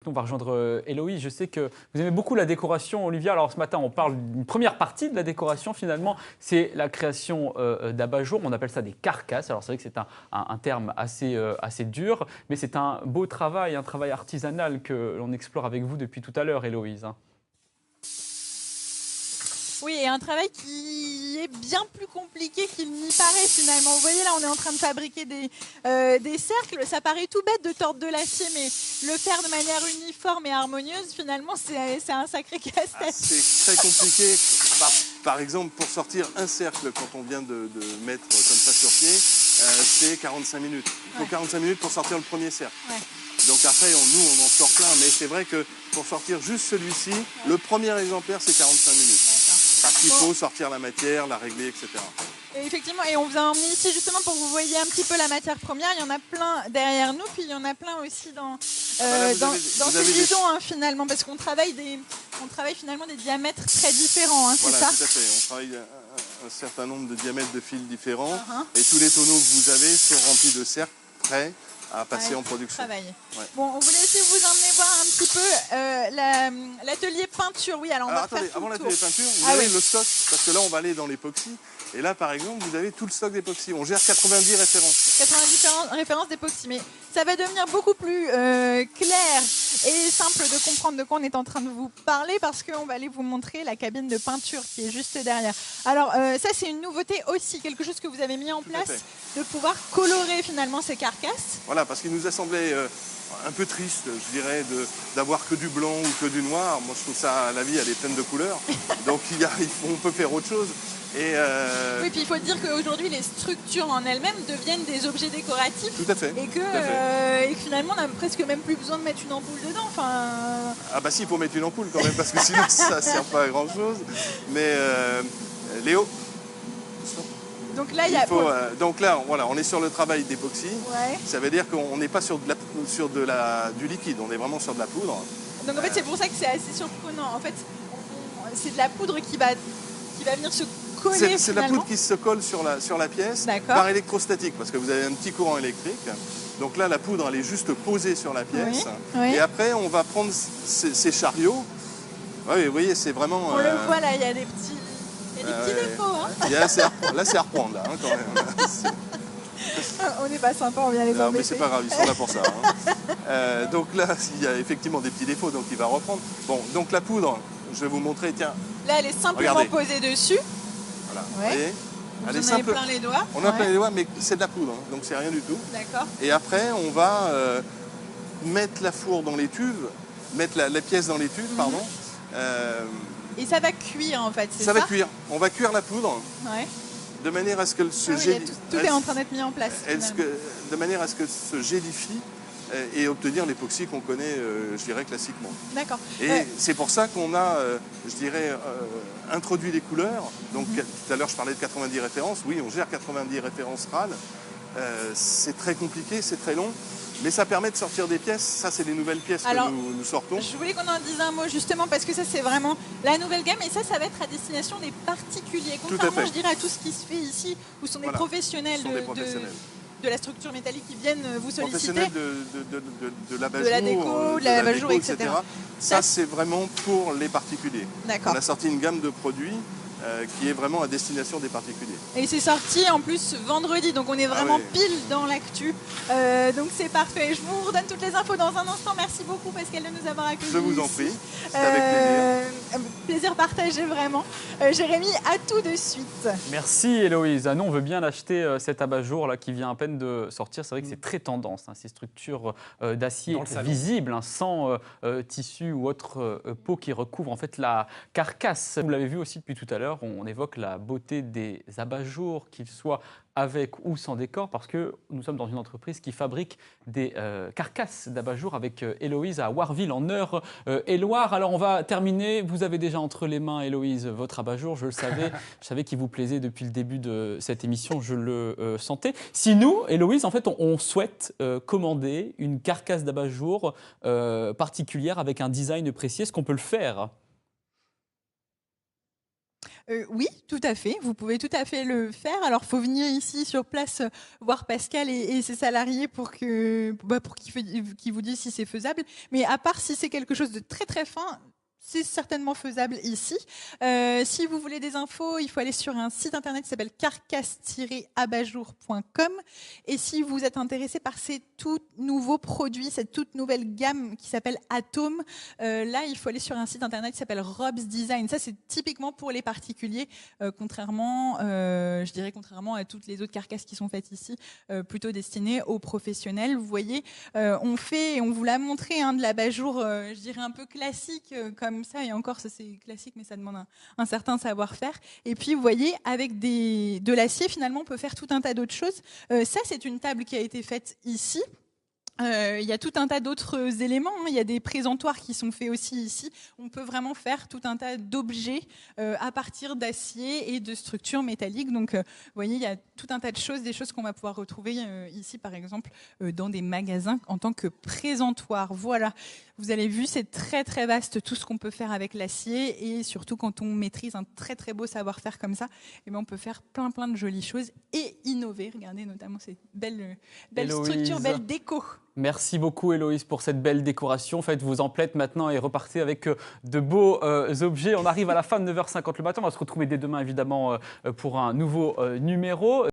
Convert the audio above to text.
On va rejoindre Héloïse. Je sais que vous aimez beaucoup la décoration, Olivia. Alors ce matin, on parle d'une première partie de la décoration finalement. C'est la création d'abat-jour. On appelle ça des carcasses. Alors c'est vrai que c'est un terme assez dur, mais c'est un beau travail, un travail artisanal que l'on explore avec vous depuis tout à l'heure, Héloïse. Oui, et un travail qui est bien plus compliqué qu'il n'y paraît finalement. Vous voyez là, on est en train de fabriquer des cercles. Ça paraît tout bête de tordre de l'acier, mais le faire de manière uniforme et harmonieuse, finalement, c'est un sacré casse-tête. C'est très compliqué. Par exemple, pour sortir un cercle, quand on vient de mettre comme ça sur pied, c'est 45 minutes. Il faut 45 minutes pour sortir le premier cercle. Ouais. Donc après, nous, on en sort plein. Mais c'est vrai que pour sortir juste celui-ci, le premier exemplaire, c'est 45 minutes. Parce qu'il faut sortir la matière, la régler, etc. Et effectivement, et on vous a emmené ici justement pour que vous voyez un petit peu la matière première. Il y en a plein derrière nous, puis il y en a plein aussi dans ces bidons finalement, parce qu'on travaille finalement des diamètres très différents, c'est ça ? Voilà, tout à fait. On travaille un certain nombre de diamètres de fils différents, et tous les tonneaux que vous avez sont remplis de cercles prêts à passer en production. Ouais. Bon, on voulait essayer de vous emmener voir un petit peu l'atelier peinture. Oui, alors on va attendez, faire avant l'atelier peinture, vous avez le stock, parce que là on va aller dans l'époxy. Et là, par exemple, vous avez tout le stock d'époxy. On gère 90 références. 90 références d'époxy, mais ça va devenir beaucoup plus clair et simple de comprendre de quoi on est en train de vous parler, parce qu'on va aller vous montrer la cabine de peinture qui est juste derrière. Alors, ça, c'est une nouveauté aussi, quelque chose que vous avez mis en place, de pouvoir colorer finalement ces carcasses. Voilà, parce qu'il nous a semblé un peu triste, je dirais, d'avoir que du blanc ou que du noir. Moi, je trouve ça, la vie, elle est pleine de couleurs. Donc, on peut faire autre chose. Oui, puis il faut dire qu'aujourd'hui, les structures en elles-mêmes deviennent des objets décoratifs. Tout à fait. Et que finalement, on n'a presque même plus besoin de mettre une ampoule dedans. Ah bah si, il faut mettre une ampoule quand même, parce que sinon, ça ne sert pas à grand-chose. Mais Léo. Donc là, donc là, voilà, on est sur le travail d'époxy. Ouais. Ça veut dire qu'on n'est pas sur du liquide, on est vraiment sur de la poudre. Donc en fait, c'est pour ça que c'est assez surprenant. En fait, c'est de la poudre qui va venir se coller. C'est de la poudre qui se colle sur la pièce par électrostatique, parce que vous avez un petit courant électrique. Donc là, la poudre, elle est juste posée sur la pièce. Oui. Et après, on va prendre ces chariots. Oui, vous voyez, c'est vraiment... On le voit là, il y a des petits défauts. Là, c'est à reprendre, là, quand même. On n'est pas sympa, on vient les embêter. Non, mais c'est pas grave, ils sont là pour ça. Donc là, il y a effectivement des petits défauts, donc il va reprendre. Bon, donc la poudre, je vais vous montrer, tiens. Là, elle est simplement posée dessus. Voilà, vous voyez, elle est simple. Plein les doigts. On a plein les doigts, mais c'est de la poudre, donc c'est rien du tout. D'accord. Et après, on va mettre la four dans les tubes, mettre la pièce dans les tubes, pardon. Et ça va cuire en fait, c'est ça ? Ça va cuire. On va cuire la poudre. Ouais. De manière à ce que ce gel... tout est en train d'être mis en place. De manière à ce que ce gélifie et obtenir l'époxy qu'on connaît, je dirais, classiquement. D'accord. Et c'est pour ça qu'on a, je dirais, introduit les couleurs. Donc tout à l'heure, je parlais de 90 références. Oui, on gère 90 références RAL. C'est très compliqué, c'est très long. Mais ça permet de sortir des pièces. Ça, c'est les nouvelles pièces que nous sortons. Je voulais qu'on en dise un mot, justement, parce que ça, c'est vraiment la nouvelle gamme. Et ça va être à destination des particuliers. Contrairement, je dirais, à tout ce qui se fait ici, où sont des professionnels de la structure métallique qui viennent vous solliciter. Professionnels de l'abat-jour, de la déco, de la déco, etc. Ça, c'est vraiment pour les particuliers. D'accord. On a sorti une gamme de produits qui est vraiment à destination des particuliers. Et c'est sorti en plus vendredi, donc on est vraiment pile dans l'actu. Donc c'est parfait. Je vous redonne toutes les infos dans un instant. Merci beaucoup Pascal de nous avoir accueillis. Je vous en prie, c'est avec plaisir. Plaisir partagé vraiment. Jérémy, à tout de suite. Merci Héloïse. Nous on veut bien l'acheter cet abat-jour là qui vient à peine de sortir. C'est vrai que c'est très tendance, ces structures d'acier visibles, sans tissu ou autre peau qui recouvre en fait la carcasse. Vous l'avez vu aussi depuis tout à l'heure. On évoque la beauté des abat-jours, qu'ils soient avec ou sans décor, parce que nous sommes dans une entreprise qui fabrique des carcasses d'abat-jours avec Héloïse à Warville, en Eure-et-Loire. Alors on va terminer. Vous avez déjà entre les mains, Héloïse, votre abat-jour. Je le savais. Je savais qu'il vous plaisait depuis le début de cette émission. Je le sentais. Si nous, Héloïse, en fait, on souhaite commander une carcasse d'abat-jour particulière avec un design précis, est-ce qu'on peut le faire ? Oui, tout à fait. Vous pouvez tout à fait le faire. Alors, faut venir ici sur place voir Pascal et ses salariés pour qu'il vous disent si c'est faisable. Mais à part si c'est quelque chose de très très fin, c'est certainement faisable ici. Si vous voulez des infos, il faut aller sur un site internet qui s'appelle carcasse-abat-jour.com. Et si vous êtes intéressé par ces tout nouveaux produits, cette toute nouvelle gamme qui s'appelle Atom, là, il faut aller sur un site internet qui s'appelle Rob's Design. Ça, c'est typiquement pour les particuliers, contrairement à toutes les autres carcasses qui sont faites ici, plutôt destinées aux professionnels. Vous voyez, on vous l'a montré, de l'abat-jour, je dirais un peu classique, comme ça, et encore, ça c'est classique, mais ça demande un certain savoir-faire. Et puis, vous voyez, avec de l'acier, finalement, on peut faire tout un tas d'autres choses. Ça, c'est une table qui a été faite ici. Il y a tout un tas d'autres éléments. Il y a des présentoirs qui sont faits aussi ici. On peut vraiment faire tout un tas d'objets à partir d'acier et de structures métalliques. Donc, vous voyez, il y a tout un tas de choses, des choses qu'on va pouvoir retrouver ici, par exemple, dans des magasins en tant que présentoir. Voilà. Vous avez vu, c'est très très vaste tout ce qu'on peut faire avec l'acier, et surtout quand on maîtrise un très très beau savoir-faire comme ça, eh bien, on peut faire plein de jolies choses et innover. Regardez notamment ces belles structures, belles décos. Merci beaucoup Héloïse pour cette belle décoration. Faites-vous en plaît maintenant et repartez avec de beaux objets. On arrive à la fin de 9h50 le matin. On va se retrouver dès demain évidemment pour un nouveau numéro.